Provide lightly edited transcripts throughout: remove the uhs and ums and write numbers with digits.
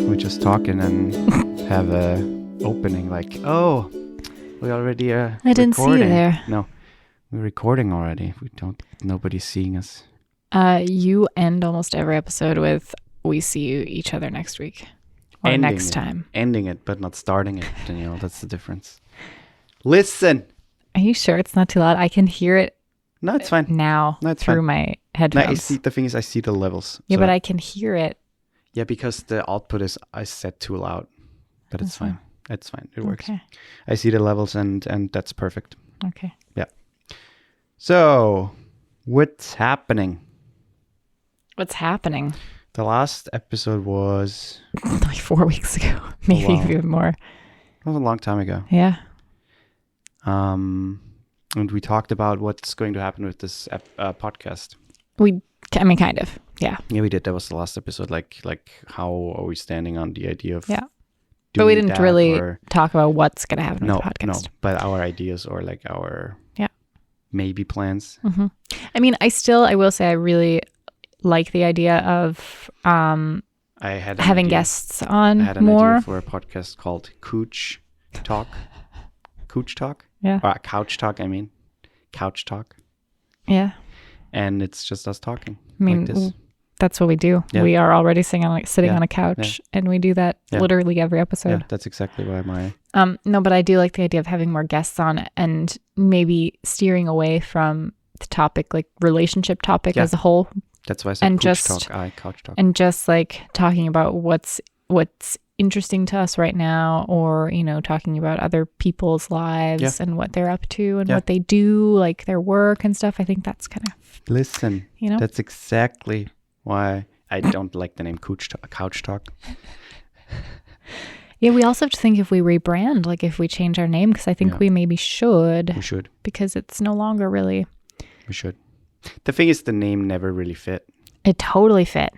We just talking and have a opening like, oh, we already I didn't see you there. No, we're recording already. Nobody's seeing us. You end almost every episode with "We see you each other next week" or Ending next it. time. Ending it, but not starting it. Danielle, that's the difference. Listen. Are you sure it's not too loud? I can hear it. No, it's fine. Now No, it's through fine. my headphones. The thing is, I see the levels. Yeah, so- but I can hear it. Yeah, because the output is I set too loud, but it's fine. It's fine. It works. Okay. I see the levels and that's perfect. Okay. So, what's happening? What's happening? The last episode was Like 4 weeks ago, maybe wow. even more. a long time ago. Yeah. And we talked about what's going to happen with this podcast. Kind of. Yeah. Yeah, we did. That was the last episode. Like how are we standing on the idea of Yeah. But we didn't that, really or- talk about what's going to happen no, with the podcast. but our ideas or like our maybe plans. Mm-hmm. I mean, I will say I really like the idea of I had an having idea. guests on I had an more. idea for a podcast called Cooch Talk. Cooch Talk? Yeah. Or Couch Talk, I mean. Couch Talk. Yeah. And it's just us talking. I mean, like this. that's what we do. Yeah. We are already sitting Yeah. on a couch, and we do that Yeah. literally every Yeah, episode. that's exactly why my... No, but I do like the idea of having more guests on and maybe steering away from the topic, like relationship topic Yeah. as a whole, That's why I said and Cooch just- Talk. Couch Talk. and just like talking about what's interesting to us right now, or talking about other people's lives Yeah. and what they're up to and Yeah. what they do, like their work and stuff. I think that's kind of Listen, that's exactly why I don't like the name Couch Talk. Yeah, we also have to think if we rebrand, like if we change our name, because I think Yeah. we maybe should, We should. because it's no longer really. We should. The thing is, the name never really fit. It totally fit.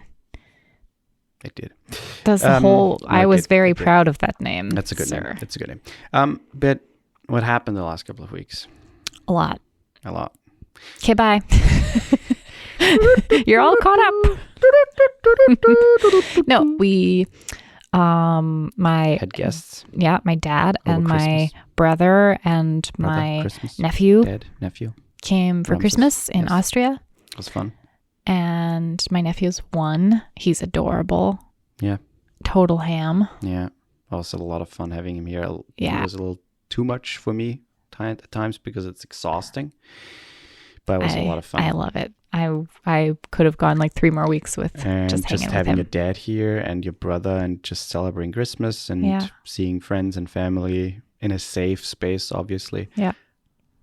It did. That's the whole. no, I it was did, very it did. proud of that name. That's a good sir. name. It's a good name. But what happened the last couple of weeks? A lot. A lot. Okay, bye. You're all caught up. No, we, my Had guests. my dad Over and my Christmas. brother and Brother, my Christmas, nephew Dad, nephew. came for Ramses, Christmas in yes. Austria. It was fun. And my nephew's 1. He's adorable. Yeah. Total ham. Yeah. Also a lot of fun having him here. Yeah. It was a little too much for me at times because it's exhausting. But it was a lot of fun. I love it. I could have gone like 3 more weeks with And just hanging with having him. a dad here and your brother and just celebrating Christmas and Yeah. seeing friends and family in a safe space, obviously. Yeah.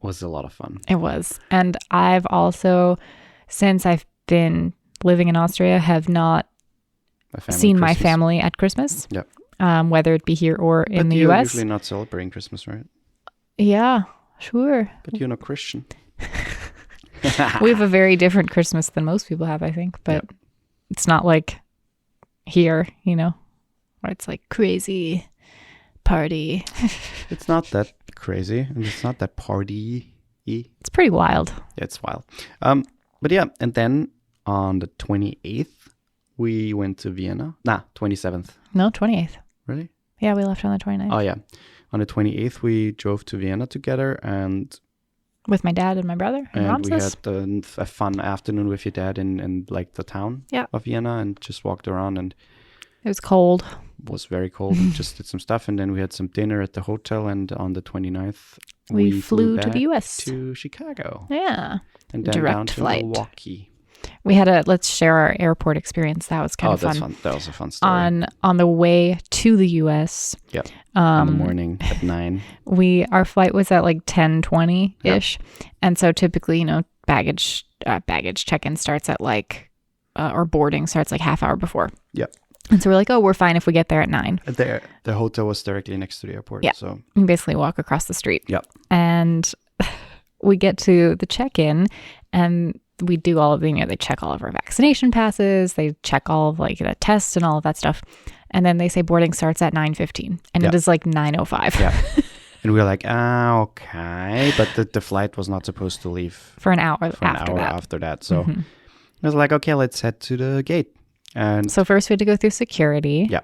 Was a lot of fun. It was. And I've also, since I've been living in Austria, have not seen my Christmas. family at Christmas. Yep. Whether it be here or in the you're US. usually not celebrating Christmas, right? Yeah, sure. But you're not Christian. We have a very different Christmas than most people have, I think. But it's not like here, where it's like crazy party. It's not that crazy, and it's not that party-y. It's pretty wild. It's wild. But yeah, and then on the 28th, we went to Vienna. 27th. No, 28th. Really? Yeah, we left on the 29th. Oh, yeah. On the 28th, we drove to Vienna together, and With my dad and my brother and we Ramses. had a fun afternoon with your dad in like the town of Vienna, and just walked around, and It was cold. it was very cold. Just did some stuff, and then we had some dinner at the hotel, and on the 29th, We flew to back the US. to Chicago, Yeah. and then Direct down to flight. Milwaukee. We had let's share our airport experience. That was kind of that's fun. fun. That was a fun story. On the way to the US, Yep. In the morning at 9. our flight was at like 10:20-ish. And so typically, baggage check-in starts at like or boarding starts like half hour before. Yep. And so we're like, oh, we're fine if we get there at 9. The hotel was directly next to the airport. Yeah. So You basically walk across the street. Yep. And we get to the check-in, and we do all of the, they check all of our vaccination passes, they check all of like the tests and all of that stuff. And then they say boarding starts at 9:15, and Yeah. it is like 9:05. yeah. And we were like, okay. But the flight was not supposed to leave for an hour for an after hour that. after that. So Mhm. I was like, okay, let's head to the gate. And So first we had to go through security. Yeah.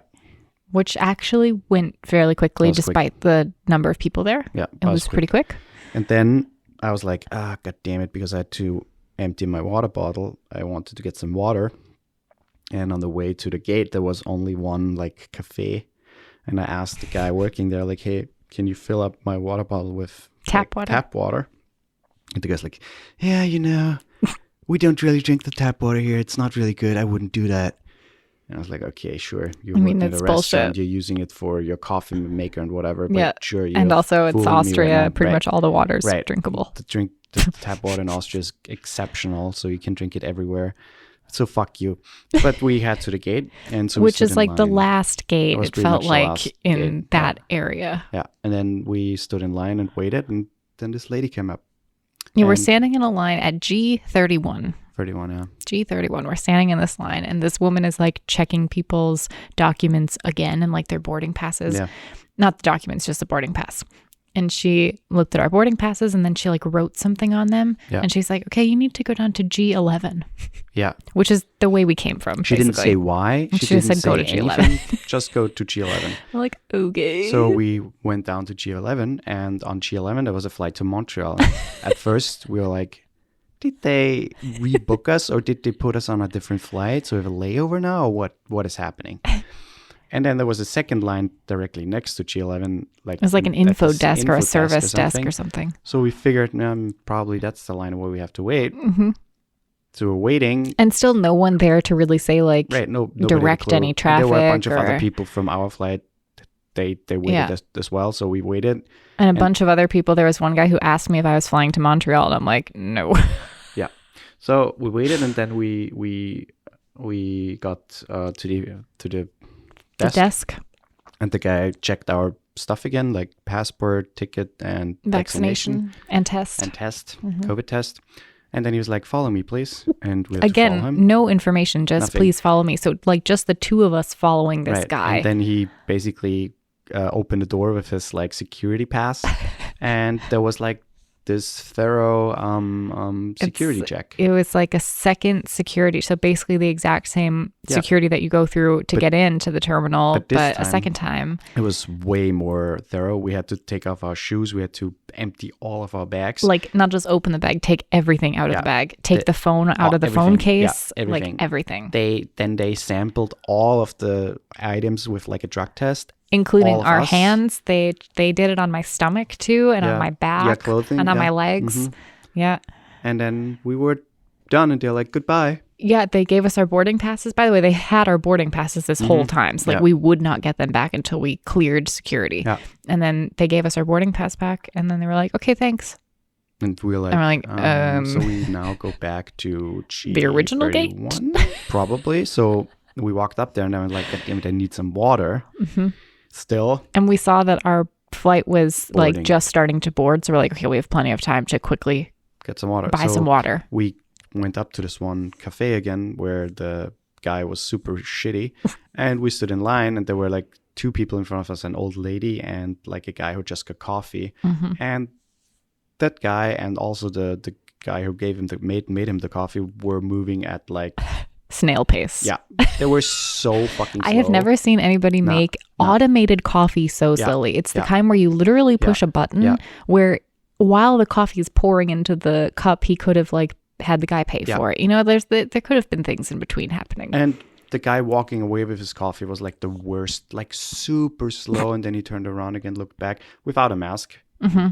which actually went fairly quickly That was quick. despite the number of people there. Yeah, It was pretty quick. And then I was like, god damn it, because I had to empty my water bottle. I wanted to get some water. And on the way to the gate, there was only one like cafe. And I asked the guy working there, like, hey, can you fill up my water bottle with Tap like, water. tap water? And the guy's like, yeah, we don't really drink the tap water here. It's not really good. I wouldn't do that. And I was like, okay, sure. You're working at it's a bullshit. restaurant. You're using it for your coffee maker and whatever. But Yeah. sure. And also it's fooling me right Austria. now. Pretty Right. much all the water's Right. drinkable. The tap water in Austria is exceptional, so you can drink it everywhere. So fuck you. But we had to the gate, and so we Which stood is in like the line. last gate, That was it pretty felt much the like, last in gate, that area. Yeah, and then we stood in line and waited, and then this lady came up. You were And- standing in a line at G31. 31, yeah. G31. We're standing in this line, and this woman is like checking people's documents again and like their boarding passes. Yeah. Not the documents, just the boarding pass. And she looked at our boarding passes and then she like wrote something on them. Yeah. And she's like, okay, you need to go down to G11, Yeah. which is the way we came from. She didn't basically. say why. She didn't just said, say "Go to G11." anything. Just go to G11. We're like, okay. So we went down to G11, and on G11 there was a flight to Montreal. At first we were like, did they rebook us, or did they put us on a different flight? So we have a layover now, or what is happening? And then there was a second line directly next to G11. it was like an at info this desk or a info service desk something. or something. So we figured, probably that's the line where we have to wait. Hmm. So we're waiting. And still no one there to really say like, Right, nobody had a direct clue. any And there were a bunch traffic of other or- people from our flight. They waited Yeah. as well, so we waited. and a bunch of other people. There was one guy who asked me if I was flying to Montreal, and I'm like, no. So we waited, and then we got to the The desk, desk, and the guy checked our stuff again, like passport, ticket, and vaccination vaccination, and test. and test, Mhm. COVID test. And then he was like, "Follow me, please." And we had to follow Again, him. no information, just Nothing. please follow me. So like just the two of us following this Right. guy. And then he basically opened the door with his like security pass, and there was like this thorough security check. It was like a second security. So basically the exact same Yeah. security that you go through to But- get into the terminal, but this but a time- second time. It was way more thorough. We had to take off our shoes. We had to empty all of our bags. Like not just open the bag, take everything out of Yeah. the bag, take the phone out all- of the phone everything. Yeah, case, everything. like everything, They sampled all of the items with like a drug test. including all of our us. hands. They did it on my stomach too, and Yeah. on my Yeah, back, clothing. and on yeah. my legs. Mhm. Yeah. And then we were done, and they're like, "Goodbye." Yeah, they gave us our boarding passes. By the way, they had our boarding passes this whole time. So, like, Yeah. we would not get them back until we cleared security. Yeah. And then they gave us our boarding pass back, and then they were like, okay, thanks. And we were like, And we're like, so we now go back to The original gate? G31, probably. So we walked up there, and I was like, "God damn it, I need some water." Hmm. Still, And we saw that our flight was Boarding. like just starting to board. So, we're like, okay, we have plenty of time to quickly get some water. buy So some water. we went up to this one cafe again where the guy was super shitty, and we stood in line, and there were like two people in front of us, an old lady and like a guy who just got coffee. Hmm. And that guy and also the guy who gave him made him the coffee were moving at like, Snail pace. yeah, they were so fucking slow. I have never seen anybody No, make no. automated coffee so Yeah, slowly. It's the yeah. kind where you literally push a button yeah. where while the coffee is pouring into the cup, he could have like had the guy pay Yeah. for it. You know, there could have been things in between happening. And the guy walking away with his coffee was like the worst, like super slow. And then he turned around again, looked back without a mask,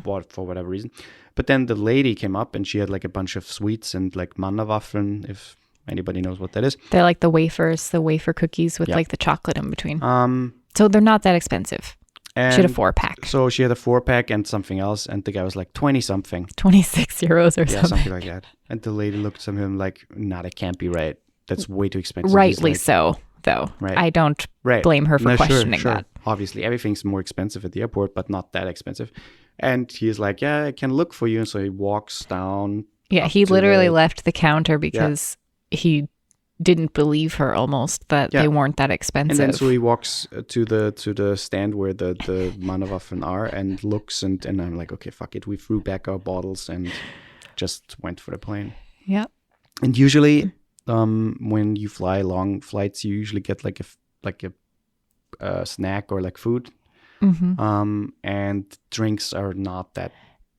for whatever reason. But then the lady came up, and she had like a bunch of sweets and like Mannawaffeln, if anybody knows what that is. They're like the wafer cookies with Yeah. like the chocolate in between. And So they're not that expensive. She had a 4-pack, So she had a 4-pack and something else, and the guy was like 20 something. 26 euros or Yeah, something. something like that. And the lady looked at him like, "Nah, that can't be right. That's way too expensive." He's Rightly like, so, though. Right. I don't Right. blame her for No, questioning sure. that. Obviously, everything's more expensive at the airport, but not that expensive. And he's like, "Yeah, I can look for you." And so he walks down. Yeah, up he to literally the- left the counter because he didn't believe her almost that Yeah. they weren't that And expensive. then so he walks to the stand where the Mannawaffeln are and looks, and I'm like, okay, fuck it. We threw back our bottles and just went for the plane. Yeah. And usually, when you fly long flights, you usually get like a snack or like food. And drinks are not that.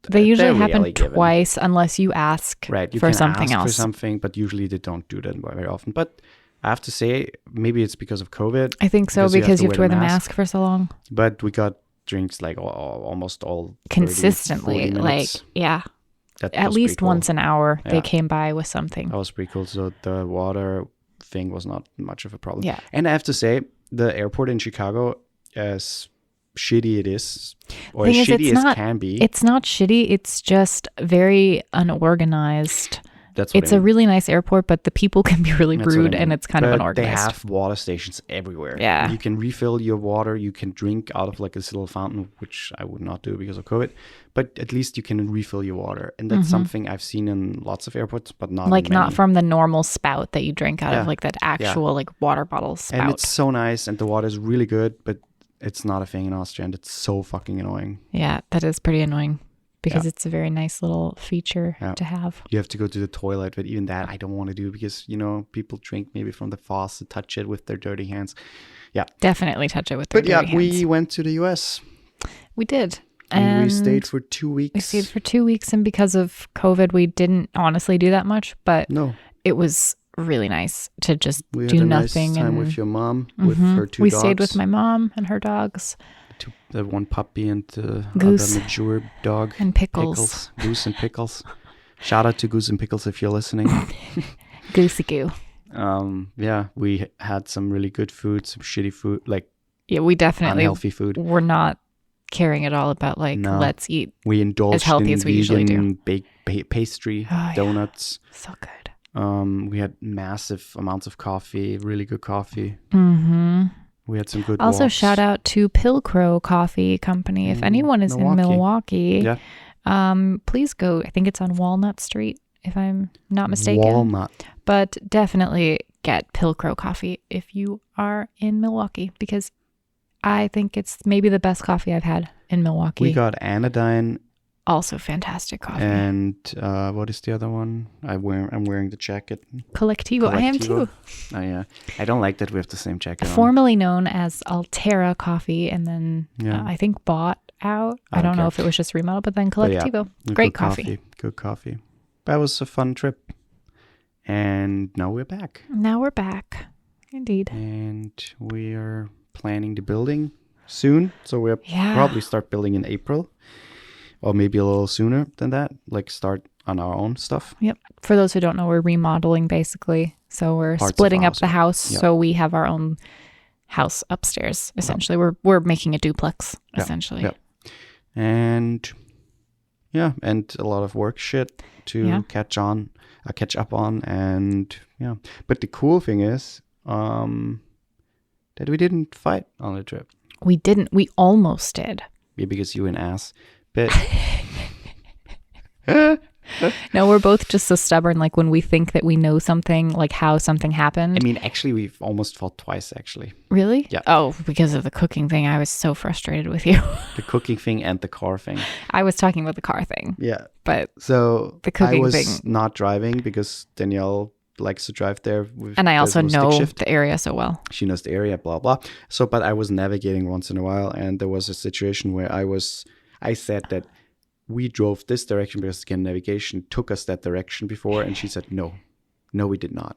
They usually they're happen rarely given. twice unless you ask Right, you for can something ask for else. something, but usually they don't do that very often. But I have to say, maybe it's because of COVID. I think so because you have to wear the mask for so long. But we got drinks like almost all 30, Consistently, 40 like minutes. That at was least pretty cool. once an hour they Yeah. came by with something. That was pretty cool. So the water thing was not much of a problem. Yeah. And I have to say, the airport in Chicago, as shitty it is, or Thing as is, shitty it's as not- can be, It's not shitty. It's just very unorganized. that's what It's I a mean. really nice airport, but the people can be really That's what rude I mean. and it's kind of But unorganized. They have water stations everywhere. Yeah. You can refill your water. You can drink out of like this little fountain, which I would not do because of COVID. But at least you can refill your water. And that's something I've seen in lots of airports, but not Like in not many. from the normal spout that you drink out Yeah. of, like that actual like water bottle spout. And it's so nice and the water is really good, but it's not a thing in Austria and it's so fucking annoying. Yeah, that is pretty annoying because Yeah. it's a very nice little feature Yeah. to have. You have to go to the toilet, but even that I don't want to do because, people drink maybe from the faucet, touch it with their dirty hands. Definitely touch it with their But yeah, dirty we hands. went to the US We did. and we stayed for 2 weeks. We stayed for 2 weeks, and because of COVID, we didn't honestly do that much, but No, it was really nice to just we had do a nothing. nice time and with your mom, with her two we dogs. stayed with my mom and her dogs The one puppy and the Goose. other mature dog. and Pickles. Goose and Pickles. Shout out to Goose and Pickles if you're listening. Goosey Goo. Yeah, we had some really good food, some shitty food, like Yeah, we definitely unhealthy food. were not caring at all about like, No. let's eat. We indulged healthy in as we usually do. vegan baked pastry, Oh, yeah. donuts. So good. We had massive amounts of coffee, really good coffee. Mm-hmm. We had some good Also, walks. shout out to Pilcrow Coffee Company. If anyone is in Milwaukee, Yeah. please go. I think it's on Walnut Street, if I'm not mistaken. Walnut. But definitely get Pilcrow Coffee if you are in Milwaukee, because I think it's maybe the best coffee I've had in Milwaukee. We got Anodyne Also fantastic coffee. and what is the other one? I'm wearing the jacket. Collectivo. I am Collectivo. too. Oh yeah, I don't like that we have the same jacket on. Formerly known as Altera Coffee, and then Yeah. I think bought out. I I don't don't know care. if it was just remodeled, but then But yeah, Collectivo. Good Great coffee. Good coffee. That was a fun trip. And now we're back. Now we're back. Indeed. And we are planning the building soon. So we'll Yeah. probably start building in April. Or maybe a little sooner than that. Like start on our own stuff. Yep. For those who don't know, we're remodeling basically. So we're Parts of splitting our up the house. Yep. So we have our own house upstairs. Essentially, we're making a duplex. Yep. Essentially. Yep. And yeah, and a lot of work shit to Yeah. catch up on, and yeah. But the cool thing is, that we didn't fight on the trip. We didn't. We almost did. Yeah, because you an ass. But No, we're both just so stubborn. Like when we think that we know something, like how something happened. I mean, actually, we've almost fought twice. Actually, Really? Yeah. Oh, because of the cooking thing. I was so frustrated with you. the cooking thing and the car thing. I was talking about the car thing, Yeah. but So The cooking I was thing. not driving because Danielle likes to drive there. and I also there's no know stick shift. the area so well. She knows the area, blah blah. So, but I was navigating once in a while, and there was a situation where I said that we drove this direction because again, navigation took us that direction before, and she said no, we did not.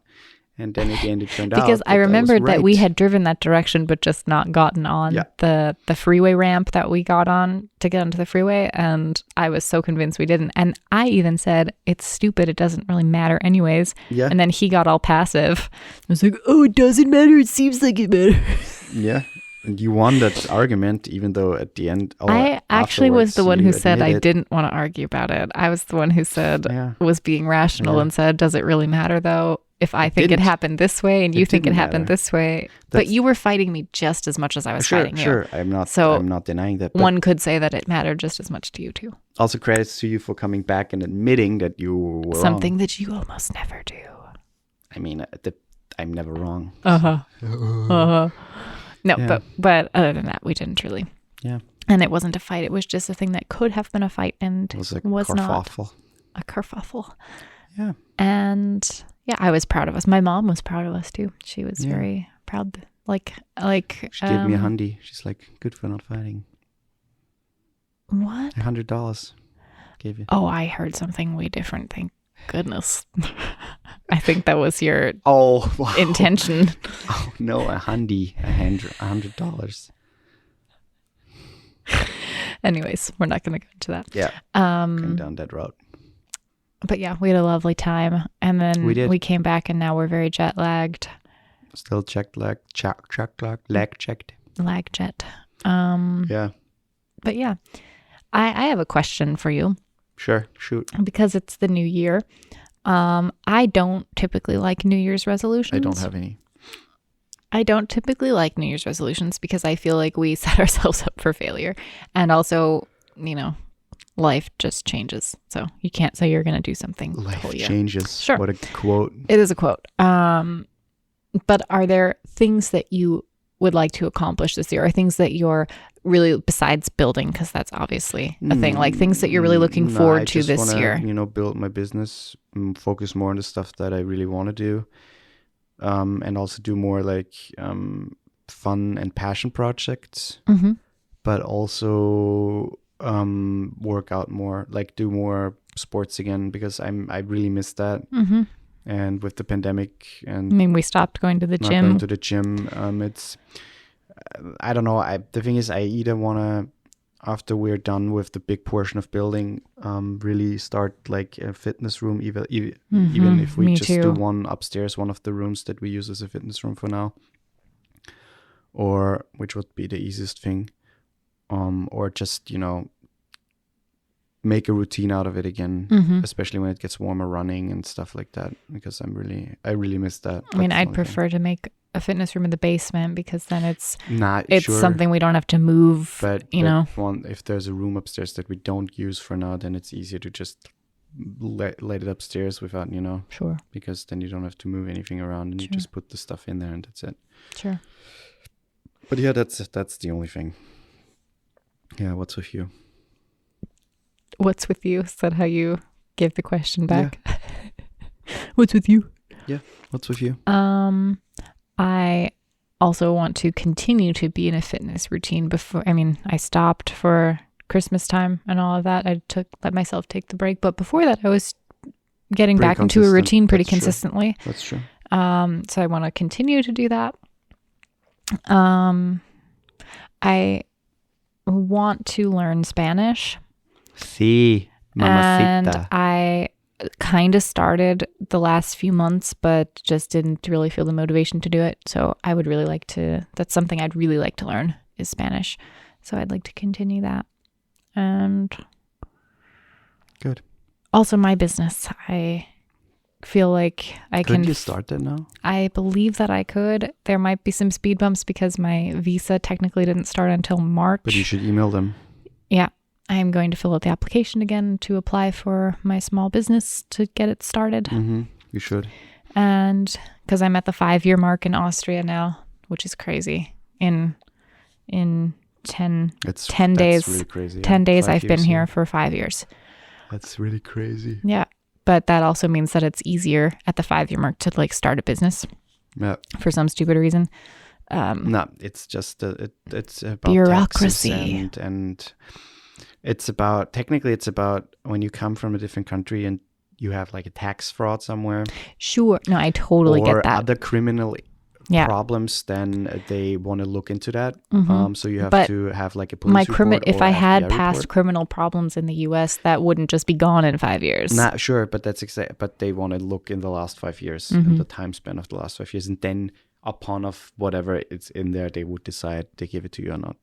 And then again, it turned out Because I was remembered that we right. had driven that direction, but just not gotten on Yeah. the freeway ramp that we got on to get onto the freeway. And I was so convinced we didn't. And I even said, it's stupid. It doesn't really matter anyways. Yeah. And then he got all passive. I was like, oh, it doesn't matter. It seems like it matters. Yeah. And you won that argument, even though at the end, I actually was the one who said I admitted- didn't want to argue about it. I was the one who said, Yeah. was being rational Yeah. and said, does it really matter though? If I think it didn't. happened this way and you It think it didn't happened matter. this way, but That's- you were fighting me just as much as I was Sure, fighting you. sure. I'm So, not denying that. But One could say that it mattered just as much to you too. also credits to you for coming back and admitting that you were Something wrong. that you almost never do. I mean, I'm never wrong. No, Yeah. but other than that, we didn't really. Yeah. And it wasn't a fight. It was just a thing that could have been a fight and It was a was not kerfuffle. a kerfuffle. Yeah. And yeah, I was proud of us. My mom was proud of us too. She was Yeah. very proud Like She gave me $100. She's like, good for not fighting. what? $100. Gave you. Oh, I heard something way different. Thank goodness. I think that was your Oh, wow. intention. Oh no, $100. Anyways, we're not going to go into that. Yeah, going down that road. But yeah, we had a lovely time, and then We did. we came back, and now we're very jet lagged. Still checked, leg checked. Lag jet. Yeah, But yeah, I have a question for you sure, shoot. because it's the new year. I don't typically like New Year's resolutions. I don't have any. I don't typically like New Year's resolutions because I feel like we set ourselves up for failure. And also, you know, life just changes. So you can't say you're going to do something. Life the whole year. changes. Sure. What a quote. It is a quote. But are there things that you would like to accomplish this year, or things that you're really, besides building, because that's obviously a thing, like things that you're really looking forward to this wanna, year? Build my business, focus more on the stuff that I really want to do, and also do more like fun and passion projects, Mm-hmm. but also work out more, like do more sports again, because I really miss that. Mm-hmm. And with the pandemic and I mean, we stopped going to the not gym. going to the gym, it's I don't know. The thing is, I either want to, after we're done with the big portion of building, really start like a fitness room, even if we Me just too. do one upstairs, one of the rooms that we use as a fitness room for now, or which would be the easiest thing, or just make a routine out of it again, especially when it gets warmer, running and stuff like that, because I really miss that. I mean, That's the I'd only thing. prefer to make a fitness room in the basement because then it's Sure, something we don't have to move. but if there's a room upstairs that we don't use for now, then it's easier to just let it upstairs without Sure, because then you don't have to move anything around and you Sure. just put the stuff in there and that's it. sure. But yeah, that's the only thing. Yeah, what's with you? What's with you? Is that how you gave the question back? What's with you? What's with you? I also want to continue to be in a fitness routine I stopped for Christmas time and all of that. I let myself take the break, but before that I was getting Pretty back into a consistent. routine pretty That's true. consistently. That's true. So I want to continue to do that. I want to learn Spanish. Sí, And mamacita. I kind of started the last few months, but just didn't really feel the motivation to do it. So I would really like to, that's something I'd really like to learn is Spanish. So I'd like to continue that. And Good. also my business. I feel like Couldn't you start that now? I believe that I could. There might be some speed bumps because my visa technically didn't start until March. But you should email them. Yeah. I'm going to fill out the application again to apply for my small business to get it started. Mm-hmm. You should. And because I'm at the 5-year mark in Austria now, which is crazy. In 10 That's 10 days, really crazy. 10 days 5 I've been years, here yeah. for 5 years. That's really crazy. Yeah. But that also means that it's easier at the 5-year mark to like start a business Yeah. for some stupid reason. No, it's just it's about Bureaucracy. taxes and it's about when you come from a different country and you have like a tax fraud somewhere Sure. No, I totally or get that. other criminal Yeah. problems, then they want to look into that. Mhm. So you have But to have like a police report if or I had FBI past report. criminal problems in the US, that wouldn't just be gone in 5 years. Not sure, but that's exact. But they want to look in the last 5 years Mm-hmm. and the time span of the last 5 years, and then upon of whatever it's in there, they would decide they give it to you or not.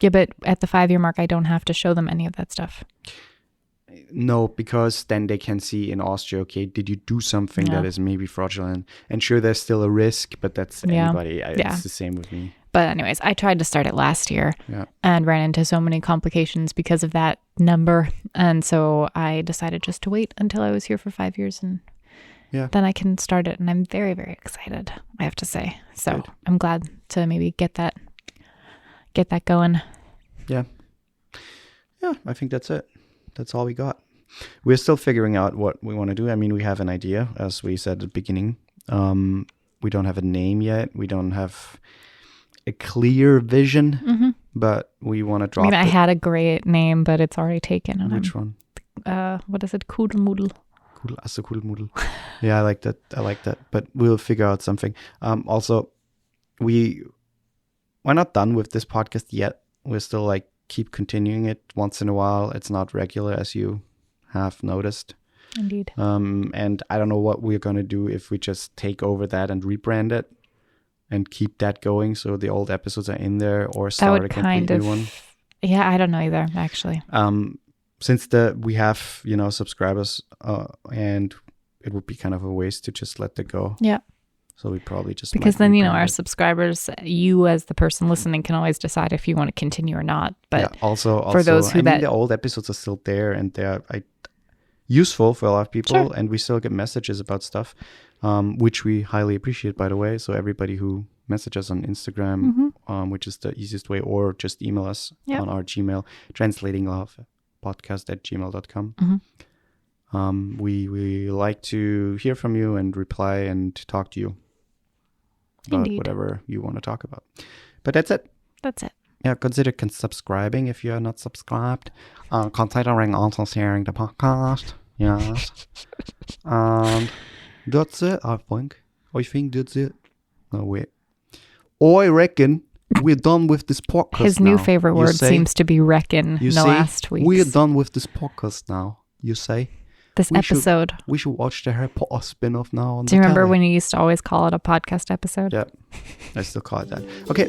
Yeah, but at the 5-year mark, I don't have to show them any of that stuff. No, because then they can see in Austria, okay, did you do something Yeah. that is maybe fraudulent? And sure, there's still a risk, but that's Yeah. anybody. Yeah. It's the same with me. But anyways, I tried to start it last year Yeah. and ran into so many complications because of that number. And so I decided just to wait until I was here for 5 years and Yeah. then I can start it. And I'm very, very excited, I have to say. So Good. I'm glad to maybe get that going. Yeah, I think that's it. That's all we got. We're still figuring out what we want to do. I mean, we have an idea, as we said at the beginning. We don't have a name yet. We don't have a clear vision, Mm-hmm. but we want to I drop mean, I it. had a great name, but it's already taken. And Which one? what is it? Kuddelmuddel. Kuddelmuddel. Yeah, I like that. But we'll figure out something. Also, we're not done with this podcast yet. We're still like keep continuing it once in a while. It's not regular, as you have noticed. Indeed. And I don't know what we're gonna do if we just take over that and rebrand it and keep that going, so the old episodes are in there, or That start a would complete kind of. new one. Yeah, I don't know either, actually. Since we have subscribers, and it would be kind of a waste to just let that go. Yeah. So we probably just Because might then, rebrand our it. subscribers, you as the person listening, can always decide if you want to continue or not. But yeah, also for those who I mean, that- the old episodes are still there, and they're useful for a lot of people, Sure. and we still get messages about stuff, which we highly appreciate, by the way. So everybody who messages on Instagram, which is the easiest way, or just email us Yep. on our Gmail, translatinglovepodcast@gmail.com. We like to hear from you and reply and talk to you about Indeed. whatever you want to talk about. But that's it. That's it. Yeah, consider subscribing if you are not subscribed. Considering also sharing the podcast. Yes. And that's it, I think. I think that's it. No, wait. I reckon we're done with this podcast His new now. favorite You word say? seems to be reckon. You The say? last week. We're done with this podcast now, you say? This we should- episode. We should watch the Harry Potter spin-off now on Do you remember telly. when you used to always call it a podcast episode? Yeah, I still call it that. Okay,